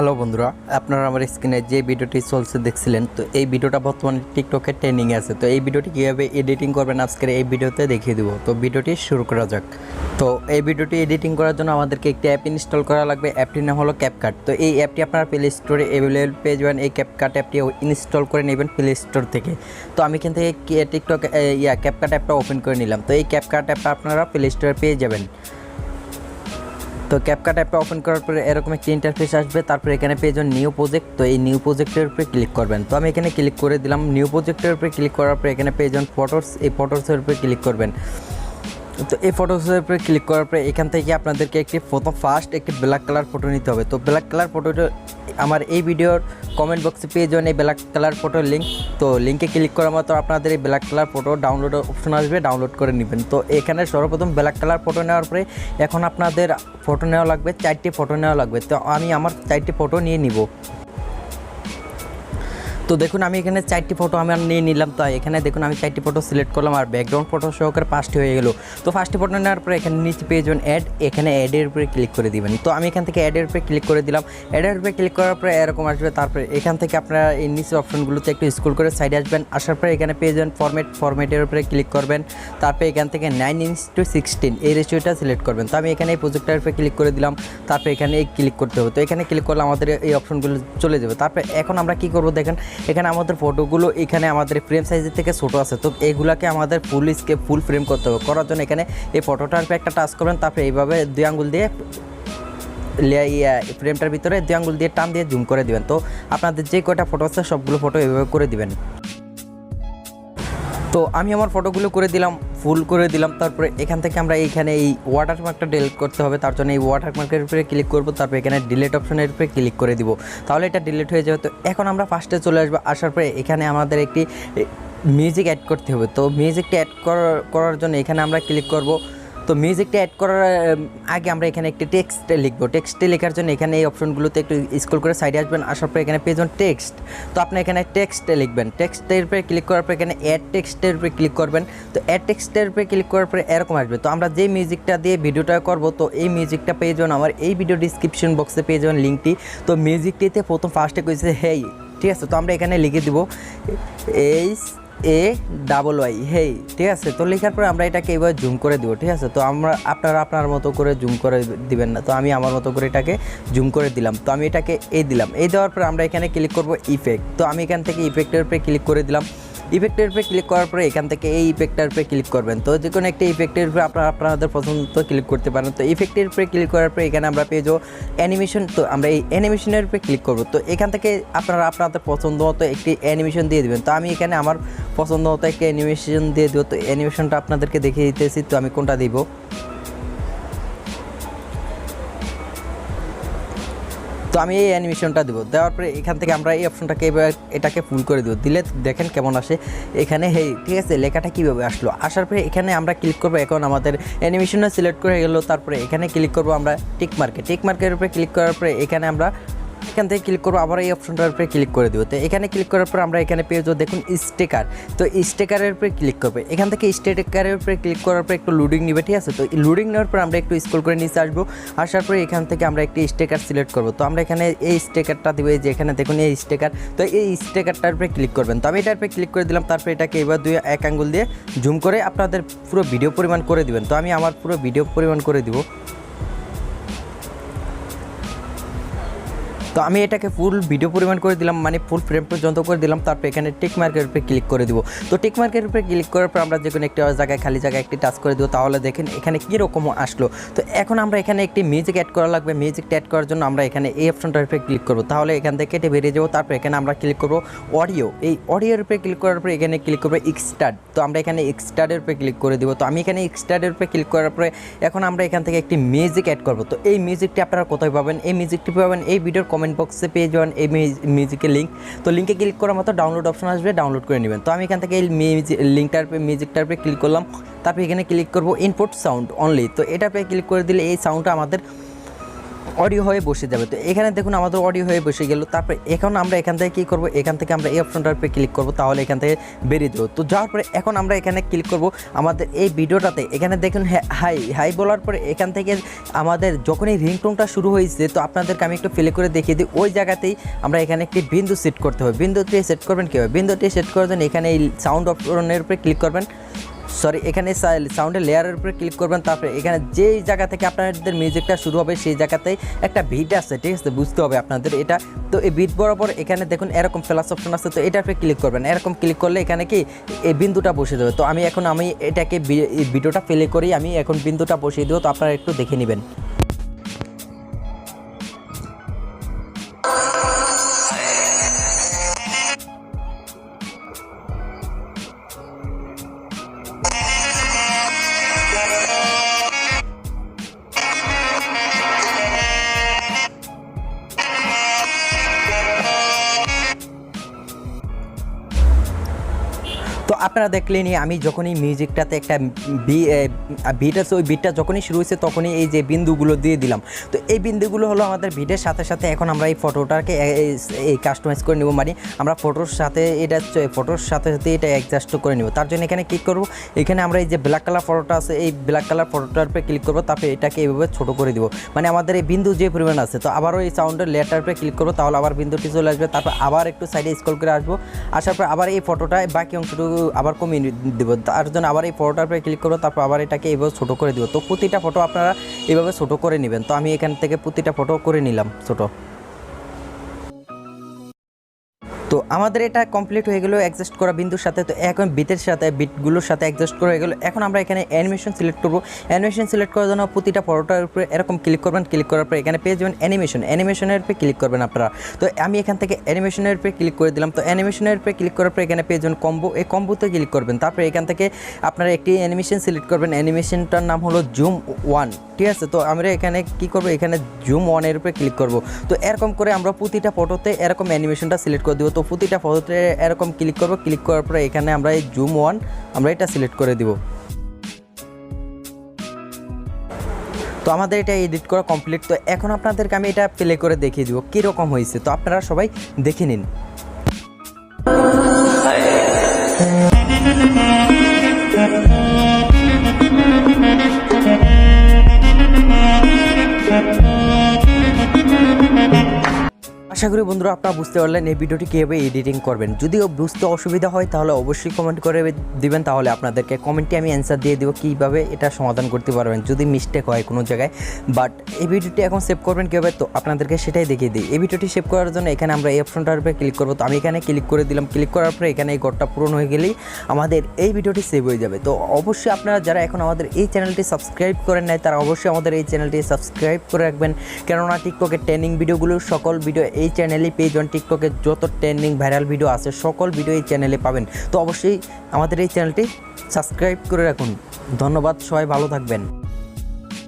Hello বন্ধুরা, আপনারা আমার স্ক্রিনে যে ভিডিওটি চলছে দেখছিলেন, তো এই ভিডিওটা বর্তমানে টিকটকে ট্রেন্ডিংয়ে আছে। তো এই ভিডিওটি কীভাবে এডিটিং করবেন আজকের এই ভিডিওতে দেখিয়ে দেবো। তো ভিডিওটি শুরু করা যাক। তো এই ভিডিওটি এডিটিং করার জন্য আমাদেরকে একটি অ্যাপ ইনস্টল করা লাগবে। অ্যাপটির নাম হলো CapCut। তো এই অ্যাপটি আপনারা প্লে স্টোরে অ্যাভেলেবল পেয়ে যাবেন। এই CapCut অ্যাপটি ইনস্টল করে নেবেন প্লে স্টোর থেকে। তো আমি এখান থেকে টিকটক CapCut অ্যাপটা ওপেন করে নিলাম। তো এই CapCut অ্যাপটা আপনারা প্লে স্টোরে পেয়ে যাবেন। তো CapCut অ্যাপটা ওপেন করার পরে এরকম একটি ইন্টারফেস আসবে। তারপরে এখানে পেয়ে যাবেন নিউ প্রজেক্ট। তো এই নিউ প্রজেক্টের উপরে ক্লিক করবেন। তো আমি এখানে ক্লিক করে দিলাম। নিউ প্রজেক্টের উপরে ক্লিক করার পরে এখানে পেয়ে যাবেন ফটোস। এই ফটোসের উপরে ক্লিক করবেন। তো এই ফটোসের উপরে ক্লিক করার পরে এখান থেকে আপনাদেরকে ফার্স্ট একটি ব্ল্যাক কালার ফটো নিতে হবে। তো ব্ল্যাক কালার ফটোটা আমার এই ভিডিওর কমেন্ট বক্সে পেয়ে যাবেন এই ব্ল্যাক কালার ফটোর লিঙ্ক। তো লিঙ্কে ক্লিক করার মাত্র আপনাদের এই black colour photo download option আসবে, ডাউনলোড করে নেবেন। তো এখানে সর্বপ্রথম ব্ল্যাক কালার ফটো নেওয়ার পরে এখন আপনাদের ফটো নেওয়া লাগবে, 4টি ফটো নেওয়া লাগবে। তো আমি আমার 4টি ফটো নিয়ে নিব। তো দেখুন আমি এখানে 4টি ফটো আমি নিয়ে নিলাম। তো এখানে দেখুন আমি 4টি ফটো সিলেক্ট করলাম আর ব্যাকগ্রাউন্ড ফটো সহকারে 5টি হয়ে গেল। তো 5টি ফটো নেওয়ার পরে এখানে নিচে পেয়ে যাবেন অ্যাড। এখানে অ্যাডের উপরে ক্লিক করে দিবেন। তো আমি এখান থেকে অ্যাডের উপরে ক্লিক করে দিলাম। অ্যাডের উপরে ক্লিক করার পরে এরকম আসবে। তারপরে এখান থেকে আপনারা এই নিচের অপশনগুলোতে একটু স্ক্রল করে সাইডে আসবেন। আসার পরে এখানে পেয়ে যাবেন ফরম্যাটের উপরে ক্লিক করবেন। তারপরে এখান থেকে 9:16 এই রেশিওটা সিলেক্ট করবেন। তো আমি এখানে এই প্রজেক্টের উপরে ক্লিক করে দিলাম। তারপরে এখানে ক্লিক করতে হবে। তো এখানে ক্লিক করলে আমাদের এই অপশনগুলো চলে যাবে। তারপরে এখন আমরা কী করবো দেখেন, এখানে আমাদের ফটোগুলো এখানে আমাদের ফ্রেম সাইজের থেকে ছোটো আছে। তো এইগুলাকে আমাদের ফুল ফ্রেম করতে হবে। করার জন্য এখানে এই ফটোটার উপরে একটা টাচ করবেন। তারপরে এইভাবে 2 আঙ্গুল দিয়ে ফ্রেমটার ভিতরে 2 আঙ্গুল দিয়ে টান দিয়ে জুম করে দিবেন। তো আপনাদের যে কয়টা ফটো আছে সবগুলো ফটো এইভাবে করে দিবেন। তো আমি আমার ফটোগুলো করে দিলাম, ফুল করে দিলাম। তারপরে এখান থেকে আমরা এইখানে এই ওয়াটারমার্কটা ডিলিট করতে হবে। তার জন্য এই ওয়াটারমার্কের উপরে ক্লিক করব। তারপরে এখানে ডিলিট অপশনের উপরে ক্লিক করে দিব। তাহলে এটা ডিলিট হয়ে যাবে। তো এখন আমরা ফার্স্টে চলে আসবো। আসার পরে এখানে আমাদের একটি মিউজিক অ্যাড করতে হবে। তো মিউজিকটা অ্যাড করার জন্য এখানে আমরা ক্লিক করব। তো মিউজিকটা অ্যাড করার আগে আমরা এখানে একটি টেক্সটে লিখবো। টেক্সটে লেখার জন্য এখানে এই অপশনগুলোতে একটু স্ক্রল করে সাইডে আসবেন। আসার পরে এখানে পেয়ে যাবেন টেক্সট। তো আপনি এখানে টেক্সটে লিখবেন। টেক্সটের উপরে ক্লিক করার পরে এখানে অ্যাড টেক্সটের উপরে ক্লিক করবেন। তো অ্যাড টেক্সটের উপরে ক্লিক করার পরে এরকম আসবে। তো আমরা যে মিউজিকটা দিয়ে ভিডিওটা করব, তো এই মিউজিকটা পেয়ে যাবেন আমার এই ভিডিও ডিসক্রিপশন বক্সে পেয়ে যাবেন লিঙ্কটি। তো মিউজিকটিতে ফার্স্টে কইছে হেই, ঠিক আছে। তো আমরা এখানে লিখে দিব HAYY হেই, ঠিক আছে। তো লেখার পরে আমরা এটাকে এবার জুম করে দেবো, ঠিক আছে। তো আপনারা আপনার মতো করে জুম করে দিবেন না। তো আমি আমার মতো করে এটাকে জুম করে দিলাম। তো আমি এটাকে দিলাম। দেওয়ার পরে আমরা এখানে ক্লিক করব ইফেক্ট। তো আমি এখান থেকে ইফেক্টের উপরে ক্লিক করে দিলাম। ইফেক্টের উপরে ক্লিক করার পরে এখান থেকে এই ইফেক্টের উপরে ক্লিক করবেন। তো যে কোনো একটা ইফেক্টের উপরে আপনাদের পছন্দ ক্লিক করতে পারেন। তো ইফেক্টের উপরে ক্লিক করার পরে এখানে আমরা পেয়ে যাবো অ্যানিমেশন। তো আমরা এই অ্যানিমেশনের উপরে ক্লিক করব। তো এখান থেকে আপনারা আপনাদের পছন্দ মতো একটি অ্যানিমেশন দিয়ে দেবেন। তো আমি এখানে আমার পছন্দ মতো একটি অ্যানিমেশন দিয়ে দেবো। তো অ্যানিমেশনটা আপনাদেরকে দেখিয়ে দিতেছি। তো আমি কোনটা দিব। তো আমি এই অ্যানিমেশনটা দেবো। দেওয়ার পরে এখান থেকে আমরা এই অপশনটাকে এটাকে ফুল করে দেবো। দিলে দেখেন কেমন আসে এখানে হেই, ঠিক আছে। লেখাটা কীভাবে আসলো, আসার পরে এখানে আমরা ক্লিক করবো। এখন আমাদের অ্যানিমেশনটা সিলেক্ট করে গেল। তারপরে এখানে ক্লিক করবো আমরা টিক মার্কের উপরে ক্লিক করার পরে এখানে আমরা এখান থেকে ক্লিক করবো। আবার এই অপশনটার উপরে ক্লিক করে দেবো। তো এখানে ক্লিক করার পর আমরা এখানে পেয়ে যাবো দেখুন স্টিকার। তো স্টিকারের উপরে ক্লিক করবে। এখান থেকে স্টিকারের উপরে ক্লিক করার পর একটু লোডিং নেবে, ঠিক আছে। তো লোডিং নেওয়ার পর আমরা একটু স্ক্রল করে নিচে আসবো। আসার পরে এখান থেকে আমরা একটি স্টিকার সিলেক্ট করবো। তো আমরা এখানে এই স্টিকারটা দেবো, যে এখানে দেখুন এই স্টিকার। তো এই স্টিকারটার উপরে ক্লিক করবেন। তো আমি এটার উপরে ক্লিক করে দিলাম। তারপরে এটাকে এবার 1 আঙ্গুল দিয়ে জুম করে আপনাদের পুরো ভিডিও পরিমাণ করে দিবেন। তো আমি আমার পুরো ভিডিও পরিমাণ করে দিব। তো আমি এটাকে ফুল ভিডিও পরিমাণ করে দিলাম, মানে ফুল ফ্রেম পর্যন্ত করে দিলাম। তারপর এখানে টিক মার্কের উপরে ক্লিক করে দিব। তো টিক মার্কের উপরে ক্লিক করার পর আমরা যে কোনো একটা জায়গায় খালি জায়গায় একটি টাচ করে দেবো। তাহলে দেখেন এখানে কীরকম আসলো। তো এখন আমরা এখানে একটি মিউজিক অ্যাড করা লাগবে। মিউজিকটা অ্যাড করার জন্য আমরা এখানে এই অপশনটার উপরে ক্লিক করবো। তাহলে এখান থেকে কেটে বেরিয়ে যাবো। তারপর এখানে আমরা ক্লিক করবো অডিও। এই অডিওর উপরে ক্লিক করার পরে এখানে ক্লিক করবো এক্সট্রাড। তো আমরা এখানে এক্সট্রাডের উপরে ক্লিক করে দিব। তো আমি এখানে এক্সট্রাডের উপরে ক্লিক করার পরে এখন আমরা এখান থেকে একটি মিউজিক অ্যাড করবো। তো এই মিউজিকটি আপনারা কোথায় পাবেন, এই মিউজিকটি পাবেন এই ভিডিওর কমেন্ট বক্সে পেয়ে যাবেন এই মিউজিকের লিঙ্ক। তো লিঙ্কে ক্লিক করার মতো ডাউনলোড অপশন আসবে, ডাউনলোড করে নেবেন। তো আমি এখান থেকে এই মিউজিকটার উপরে ক্লিক করলাম। তারপরে এখানে ক্লিক করবো ইনপুট সাউন্ড অনলি। তো এটার উপরে ক্লিক করে দিলে এই সাউন্ডটা আমাদের অডিও হয়ে বসে যাবে। তো এখানে দেখুন আমাদের অডিও হয়ে বসে গেল। তারপরে এখন আমরা এখান থেকে কী করব, এখান থেকে আমরা এই অপশনটার উপরে ক্লিক করব, তাহলে এখান থেকে বেরিয়ে দেবো। তো যাওয়ার পরে এখন আমরা এখানে ক্লিক করব আমাদের এই ভিডিওটাতে। এখানে দেখুন হাই হাই বলার পরে এখান থেকে আমাদের যখনই রিংটোনটা শুরু হয়েছে, তো আপনাদেরকে আমি একটু প্লে করে দেখিয়ে দিই। ওই জায়গাতেই আমরা এখানে একটি বিন্দু সেট করতে হবে। বিন্দুটি সেট করবেন কীভাবে, বিন্দুটি সেট করার জন্য এখানে এই সাউন্ড অপশনের উপরে ক্লিক করবেন, এখানে সাউন্ডের লেয়ারের উপরে ক্লিক করবেন। তারপরে এখানে যেই জায়গা থেকে আপনাদের মিউজিকটা শুরু হবে সেই জায়গাতেই একটা বিট আছে, ঠিক আছে, বুঝতে হবে আপনাদের এটা। তো এই বিট বরাবর এখানে দেখুন এরকম প্লাস অপশন আছে, তো এটার উপরে ক্লিক করবেন। এরকম ক্লিক করলে এখানে কি এই বিন্দুটা বসে যাবে। তো আমি এটাকে ভিডিওটা প্লে করি, আমি এখন বিন্দুটা বসিয়ে দেবো, তো আপনারা একটু দেখে নেবেন। তো আপনারা দেখলেনই আমি যখনই মিউজিকটাতে একটা বিট আছে, ওই বিটটা যখনই শুরু হয়েছে তখনই এই যে বিন্দুগুলো দিয়ে দিলাম। তো এই বিন্দুগুলো হলো আমাদের বিটের সাথে সাথে এখন আমরা এই ফটোটাকে এই কাস্টমাইজ করে নেব, মানে আমরা ফটোর সাথে এটা অ্যাডজাস্ট করে নেব। তার জন্য এখানে ক্লিক করব, এখানে আমরা এই যে ব্ল্যাক কালার ফটোটা আছে এই ব্ল্যাক কালার ফটোটার উপরে ক্লিক করব, তারপরে এটাকে এইভাবে ছোটো করে দিব, মানে আমাদের এই বিন্দু যে পরিমাণ আছে। তো আবারও এই সাউন্ডের লেয়ারটার উপরে ক্লিক করবো, তাহলে আবার বিন্দুটি চলে আসবে। তারপর আবার একটু সাইডে স্ক্রল করে আসবো, আসার পর আবার এই ফটোটা বাকি অংশটুকু আবার কমিয়ে দেবো। তার জন্য আবার এই ফটোটার উপরে ক্লিক করবো, তারপর আবার এটাকে এইভাবে ছোটো করে দেবো। তো প্রতিটা ফটো আপনারা এইভাবে ছোটো করে নেবেন। তো আমি এখান থেকে প্রতিটা ফটো করে নিলাম ছোটো। তো আমাদের এটা কমপ্লিট হয়ে গেল অ্যাডজাস্ট করা বিন্দুর সাথে। তো এখন বিটগুলোর সাথে অ্যাডজাস্ট করা হয়ে গেল। এখন আমরা এখানে অ্যানিমেশন সিলেক্ট করব। অ্যানিমেশন সিলেক্ট করার জন্য প্রতিটা ফটোটার উপরে এরকম ক্লিক করবেন, ক্লিক করার পরে এখানে পেয়ে যাবেন অ্যানিমেশনের উপরে ক্লিক করবেন আপনারা। তো আমি এখান থেকে অ্যানিমেশনের উপরে ক্লিক করে দিলাম। তো অ্যানিমেশনের উপরে ক্লিক করার পরে এখানে পেয়ে যাবেন কম্বো, এই কম্বোতে ক্লিক করবেন। তারপরে এখান থেকে আপনারা একটি অ্যানিমেশন সিলেক্ট করবেন, অ্যানিমেশনটার নাম হলো জুম 1, ঠিক আছে। তো আমরা এখানে কী করবো, এখানে জুম 1-এর উপরে ক্লিক করব। তো এরকম করে আমরা প্রতিটা ফটোতে এরকম অ্যানিমেশনটা সিলেক্ট করে দেবো। তো প্রতিটা ফটোতে এরকম ক্লিক করব, ক্লিক করার পরে এখানে আমরা এই জুম 1 আমরা এটা সিলেক্ট করে দিব। তো আমাদের এটা এডিট করা কমপ্লিট। তো এখন আপনাদেরকে আমি এটা প্লে করে দেখিয়ে দিব কীরকম হয়েছে। তো আপনারা সবাই দেখে নিন। আশা করি বন্ধুরা আপনারা বুঝতে পারলেন এই ভিডিওটি কীভাবে এডিটিং করবেন। যদিও বুঝতে অসুবিধা হয় তাহলে অবশ্যই কমেন্ট করে দিবেন, তাহলে আপনাদেরকে কমেন্টে আমি অ্যান্সার দিয়ে দেবো কীভাবে এটা সমাধান করতে পারবেন যদি মিস্টেক হয় কোনো জায়গায়। বাট এই ভিডিওটি এখন সেভ করবেন কীভাবে, তো আপনাদেরকে সেটাই দেখিয়ে দিই। এই ভিডিওটি সেভ করার জন্য এখানে আমরা এই অপশনটার উপরে ক্লিক করবো। তো আমি এখানে ক্লিক করে দিলাম, ক্লিক করার পরে এখানে এই ঘরটা পূরণ হয়ে গেলেই আমাদের এই ভিডিওটি সেভ হয়ে যাবে। তো অবশ্যই আপনারা যারা এখন আমাদের এই চ্যানেলটি সাবস্ক্রাইব করেন নাই তারা অবশ্যই আমাদের এই চ্যানেলটি সাবস্ক্রাইব করে রাখবেন, কেননা টিকটকের ট্রেন্ডিং ভিডিওগুলো সকল ভিডিও এই চ্যানেলেই পেয়ে যান। টিকটকের যত ট্রেন্ডিং ভাইরাল ভিডিও আছে সকল ভিডিও এই চ্যানেলে পাবেন। তো অবশ্যই আমাদের এই চ্যানেলটি সাবস্ক্রাইব করে রাখুন। ধন্যবাদ, সবাই ভালো থাকবেন।